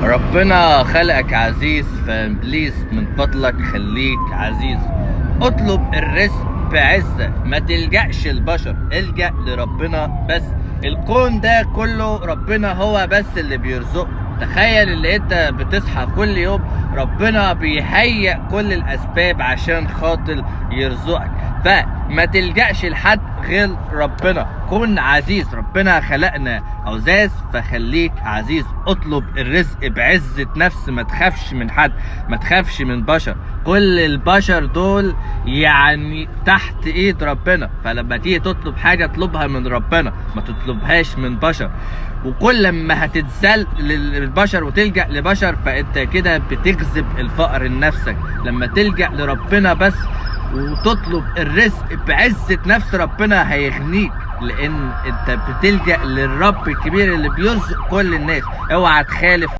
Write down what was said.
ربنا خلقك عزيز، فبليز من فضلك خليك عزيز. اطلب الرزق بعزة، ما تلجأش البشر، الجأ لربنا بس. الكون ده كله ربنا هو بس اللي بيرزقه. تخيل اللي انت بتصحى كل يوم ربنا بيهيئ كل الاسباب عشان خاطر يرزقك، فما تلجأش لحد غير ربنا. كن عزيز، ربنا خلقنا عزاز فخليك عزيز. اطلب الرزق بعزة نفس، ما تخافش من حد، ما تخافش من بشر. كل البشر دول يعني تحت ايد ربنا، فلما تيجي تطلب حاجة اطلبها من ربنا، ما تطلبهاش من بشر. وكل ما هتتذل للبشر وتلجأ لبشر فانت كده بتجذب الفقر لنفسك. لما تلجأ لربنا بس وتطلب الرزق بعزة نفس ربنا هيغنيك، لان انت بتلجأ للرب الكبير اللي بيرزق كل الناس. اوعى تخالف